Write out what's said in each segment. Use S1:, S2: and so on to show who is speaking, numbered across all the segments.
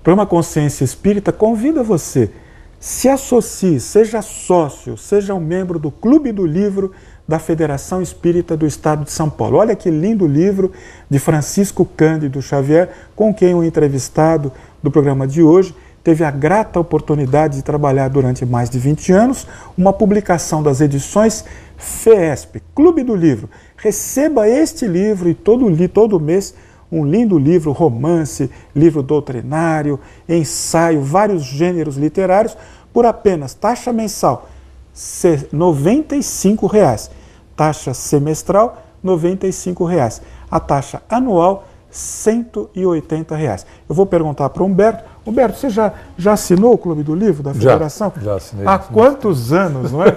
S1: Programa Consciência Espírita convida você, se associe, seja sócio, seja um membro do Clube do Livro da Federação Espírita do Estado de São Paulo. Olha que lindo livro de Francisco Cândido Xavier, com quem o entrevistado do programa de hoje teve a grata oportunidade de trabalhar durante mais de 20 anos, uma publicação das edições FEESP, Clube do Livro. Receba este livro e todo mês um lindo livro, romance, livro doutrinário, ensaio, vários gêneros literários, por apenas taxa mensal R$ 95,00, taxa semestral R$ 95,00, a taxa anual R$ 180,00. Eu vou perguntar para o Humberto. Humberto, você já assinou o Clube do Livro da Federação?
S2: Já assinei.
S1: Há quantos anos, não é?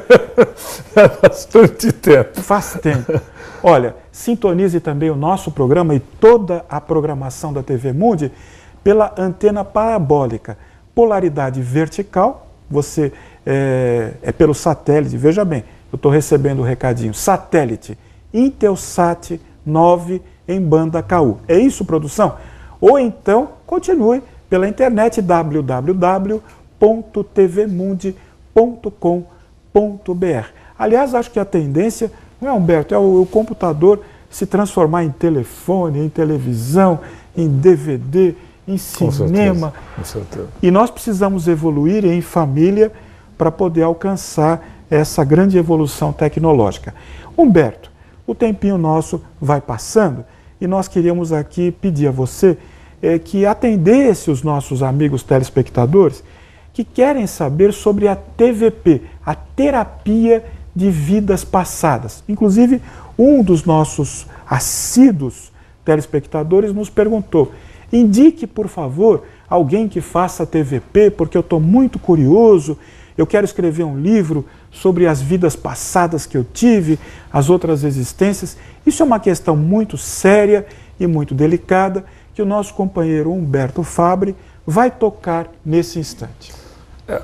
S2: Há bastante tempo.
S1: Faz tempo. Olha, sintonize também o nosso programa e toda a programação da TV Mundi pela antena parabólica, polaridade vertical, você é pelo satélite, veja bem, eu estou recebendo o recadinho, satélite, Intelsat 9 em banda KU. É isso, produção? Ou então, continue pela internet www.tvmundi.com.br. Aliás, acho que a tendência, não é, Humberto, é o computador se transformar em telefone, em televisão, em DVD, em cinema.
S2: Com certeza.
S1: E nós precisamos evoluir em família para poder alcançar essa grande evolução tecnológica. Humberto, o tempinho nosso vai passando e nós queríamos aqui pedir a você que atendesse os nossos amigos telespectadores que querem saber sobre a TVP, a terapia de vidas passadas. Inclusive, um dos nossos assíduos telespectadores nos perguntou: indique, por favor, alguém que faça TVP, porque eu estou muito curioso, eu quero escrever um livro sobre as vidas passadas que eu tive, as outras existências. Isso é uma questão muito séria e muito delicada que o nosso companheiro Humberto Fabre vai tocar nesse instante.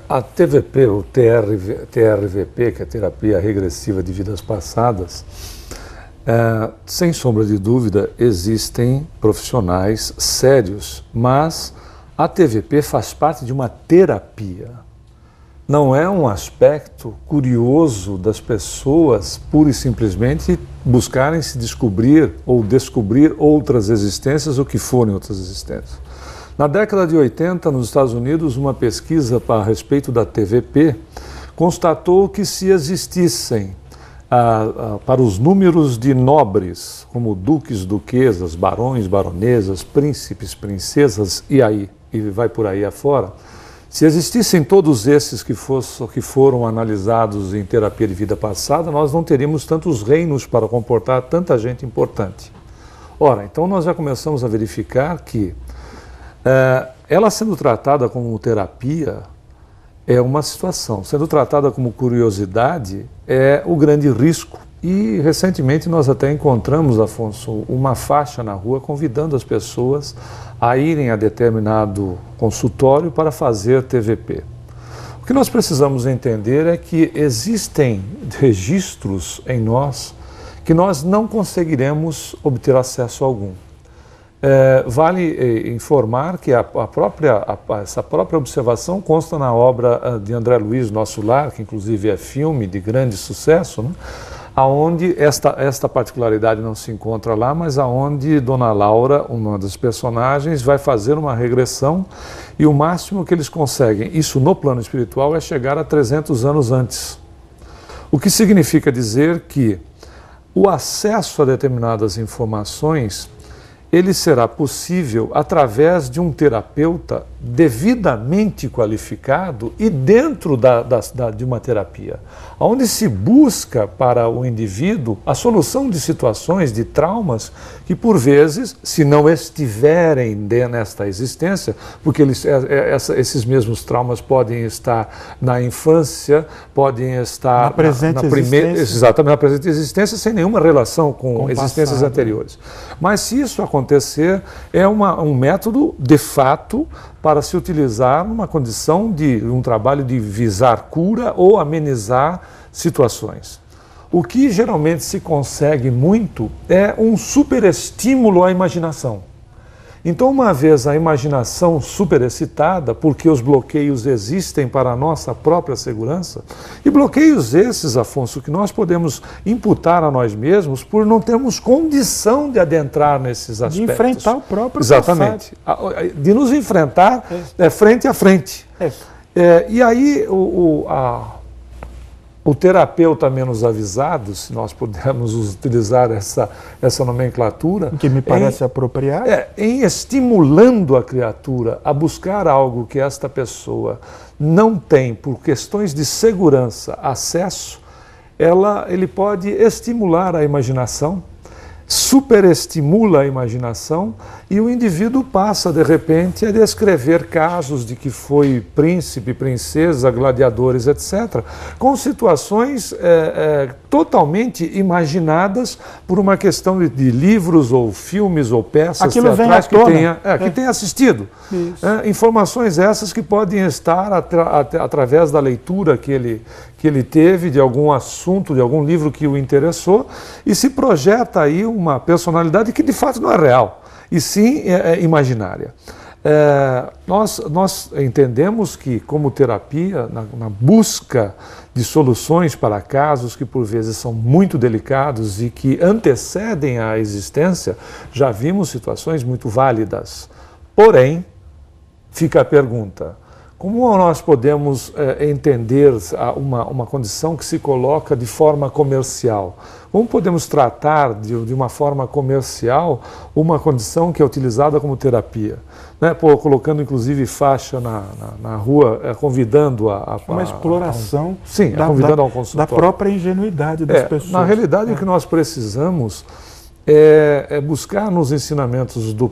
S2: A TVP, o TRVP, que é a Terapia Regressiva de Vidas Passadas, sem sombra de dúvida, existem profissionais sérios, mas a TVP faz parte de uma terapia. Não é um aspecto curioso das pessoas pura e simplesmente buscarem se descobrir ou descobrir outras existências ou que forem outras existências. Na década de 80, nos Estados Unidos, uma pesquisa a respeito da TVP constatou que se existissem para os números de nobres, como duques, duquesas, barões, baronesas, príncipes, princesas e vai por aí afora, se existissem todos esses que foram analisados em terapia de vida passada, nós não teríamos tantos reinos para comportar tanta gente importante. Ora, então nós já começamos a verificar que ela sendo tratada como terapia é uma situação, sendo tratada como curiosidade é o grande risco. E recentemente nós até encontramos, Afonso, uma faixa na rua convidando as pessoas a irem a determinado consultório para fazer TVP. O que nós precisamos entender é que existem registros em nós que nós não conseguiremos obter acesso algum. Vale informar que essa própria observação consta na obra de André Luiz, Nosso Lar, que inclusive é filme de grande sucesso, né? Aonde esta particularidade não se encontra lá, mas aonde Dona Laura, uma das personagens, vai fazer uma regressão e o máximo que eles conseguem, isso no plano espiritual, é chegar a 300 anos antes. O que significa dizer que o acesso a determinadas informações ele será possível através de um terapeuta devidamente qualificado e dentro de uma terapia, onde se busca para o indivíduo a solução de situações, de traumas, que por vezes, se não estiverem nesta existência, porque esses mesmos traumas podem estar na infância, podem estar
S1: na presente existência.
S2: Exatamente, na presente existência, sem nenhuma relação com existências passado, anteriores. Mas se isso acontecer, é um método, de fato, para se utilizar numa condição de um trabalho de visar cura ou amenizar situações. O que geralmente se consegue muito é um superestímulo à imaginação. Então, uma vez a imaginação superexcitada, porque os bloqueios existem para a nossa própria segurança, e bloqueios esses, Afonso, que nós podemos imputar a nós mesmos por não termos condição de adentrar nesses aspectos.
S1: De enfrentar o próprio
S2: Exatamente.
S1: passado.
S2: De nos enfrentar frente a frente. E aí o terapeuta menos avisado, se nós pudermos utilizar essa nomenclatura,
S1: que me parece apropriada,
S2: em estimulando a criatura a buscar algo que esta pessoa não tem, por questões de segurança, acesso, ele pode estimular a imaginação, superestimula a imaginação e o indivíduo passa, de repente, a descrever casos de que foi príncipe, princesa, gladiadores, etc., com situações totalmente imaginadas por uma questão de livros ou filmes ou peças
S1: aquilo
S2: teatrais
S1: que
S2: tenha assistido. Informações essas que podem estar através da leitura que ele teve de algum assunto, de algum livro que o interessou, e se projeta aí uma personalidade que de fato não é real, e sim é imaginária. Nós entendemos que, como terapia, na busca de soluções para casos que por vezes são muito delicados e que antecedem a existência, já vimos situações muito válidas. Porém, fica a pergunta: como nós podemos entender uma condição que se coloca de forma comercial? Como podemos tratar de uma forma comercial uma condição que é utilizada como terapia? Né? Colocando inclusive faixa na rua, convidando
S1: uma exploração
S2: convidando ao consultório.
S1: Da própria ingenuidade das pessoas.
S2: Na realidade, o que nós precisamos é buscar nos ensinamentos do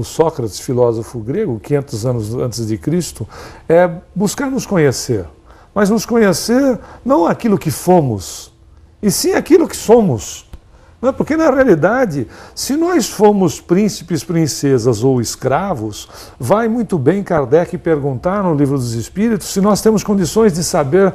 S2: Sócrates, filósofo grego, 500 anos antes de Cristo, buscar nos conhecer. Mas nos conhecer não aquilo que fomos, e sim aquilo que somos. Não é? Porque, na realidade, se nós fomos príncipes, princesas ou escravos, vai muito bem Kardec perguntar no Livro dos Espíritos se nós temos condições de saber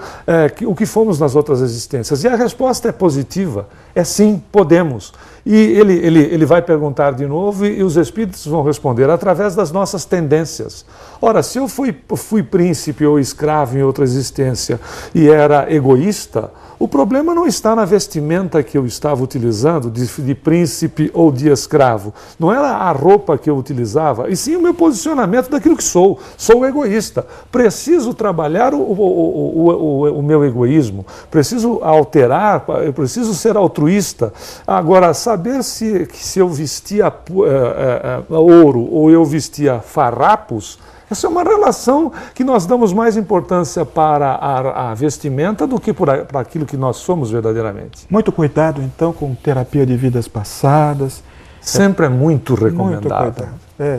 S2: o que fomos nas outras existências. E a resposta é positiva, é sim, podemos. E ele vai perguntar de novo e os Espíritos vão responder através das nossas tendências. Ora, se eu fui príncipe ou escravo em outra existência e era egoísta, o problema não está na vestimenta que eu estava utilizando, de príncipe ou de escravo. Não era a roupa que eu utilizava, e sim o meu posicionamento daquilo que sou. Sou egoísta. Preciso trabalhar o meu egoísmo. Preciso alterar, eu preciso ser altruísta. Agora, saber se eu vestia ouro ou eu vestia farrapos, essa é uma relação que nós damos mais importância para a vestimenta do que para aquilo que nós somos verdadeiramente.
S1: Muito cuidado, então, com terapia de vidas passadas.
S2: Sempre é muito recomendável.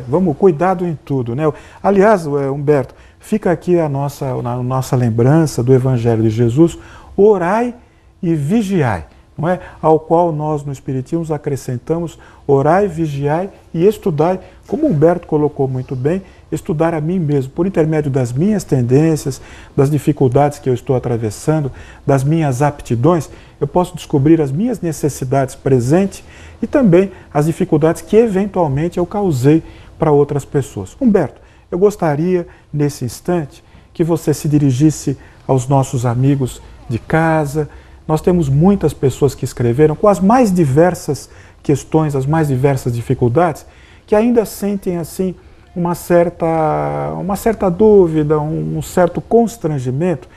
S1: Vamos, cuidado em tudo, né? Aliás, Humberto, fica aqui a nossa lembrança do Evangelho de Jesus: orai e vigiai. Não é? Ao qual nós no Espiritismo acrescentamos: orai, vigiai e estudai, como Humberto colocou muito bem, estudar a mim mesmo, por intermédio das minhas tendências, das dificuldades que eu estou atravessando, das minhas aptidões, eu posso descobrir as minhas necessidades presentes e também as dificuldades que eventualmente eu causei para outras pessoas. Humberto, eu gostaria, nesse instante, que você se dirigisse aos nossos amigos de casa. Nós temos muitas pessoas que escreveram com as mais diversas questões, as mais diversas dificuldades, que ainda sentem assim uma certa dúvida, um certo constrangimento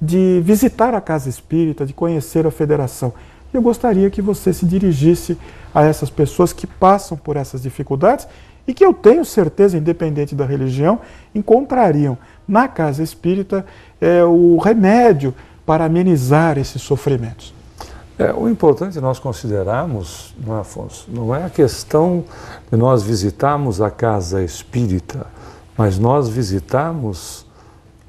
S1: de visitar a Casa Espírita, de conhecer a Federação. Eu gostaria que você se dirigisse a essas pessoas que passam por essas dificuldades e que eu tenho certeza, independente da religião, encontrariam na Casa Espírita o remédio para amenizar esses sofrimentos.
S2: O importante nós considerarmos, não é, Afonso, não é a questão de nós visitarmos a casa espírita, mas nós visitarmos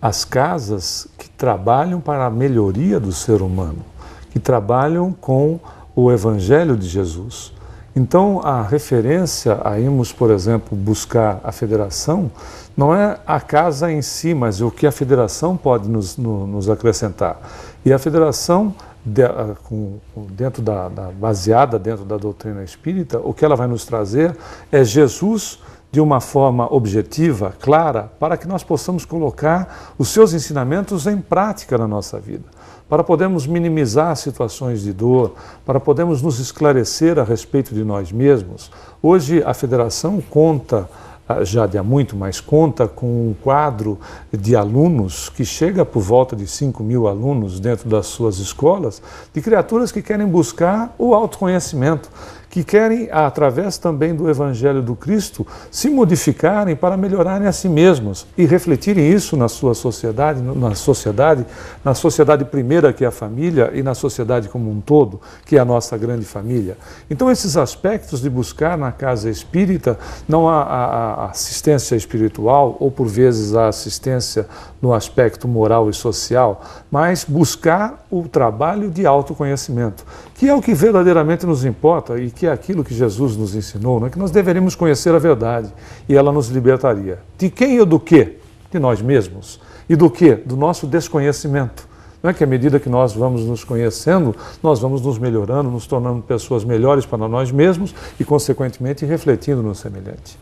S2: as casas que trabalham para a melhoria do ser humano, que trabalham com o Evangelho de Jesus. Então, a referência a irmos, por exemplo, buscar a Federação, não é a casa em si, mas o que a Federação pode nos acrescentar. E a Federação baseada dentro da doutrina espírita, o que ela vai nos trazer é Jesus de uma forma objetiva, clara, para que nós possamos colocar os seus ensinamentos em prática na nossa vida, para podermos minimizar situações de dor, para podermos nos esclarecer a respeito de nós mesmos. Hoje a Federação conta, já de há muito, mas conta com um quadro de alunos que chega por volta de 5.000 alunos dentro das suas escolas, de criaturas que querem buscar o autoconhecimento, que querem, através também do Evangelho do Cristo, se modificarem para melhorarem a si mesmos e refletirem isso na sua sociedade, na sociedade primeira, que é a família, e na sociedade como um todo, que é a nossa grande família. Então, esses aspectos de buscar na casa espírita, não a assistência espiritual, ou por vezes a assistência no aspecto moral e social, mas buscar o trabalho de autoconhecimento, que é o que verdadeiramente nos importa e que é aquilo que Jesus nos ensinou, né? Que nós deveríamos conhecer a verdade e ela nos libertaria. De quem ou do quê? De nós mesmos. E do quê? Do nosso desconhecimento. Não é que à medida que nós vamos nos conhecendo, nós vamos nos melhorando, nos tornando pessoas melhores para nós mesmos e, consequentemente, refletindo no semelhante.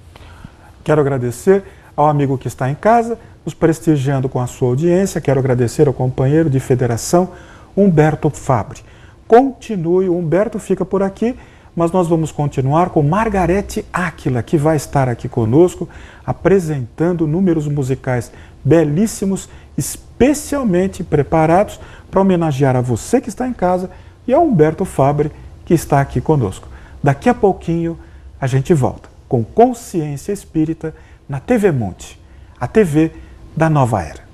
S1: Quero agradecer ao amigo que está em casa, nos prestigiando com a sua audiência. Quero agradecer ao companheiro de federação, Humberto Fabre. Continue, o Humberto fica por aqui, mas nós vamos continuar com Margarete Áquila, que vai estar aqui conosco, apresentando números musicais belíssimos, especialmente preparados para homenagear a você que está em casa e ao Humberto Fabre, que está aqui conosco. Daqui a pouquinho a gente volta com Consciência Espírita na TV Monte, a TV da Nova Era.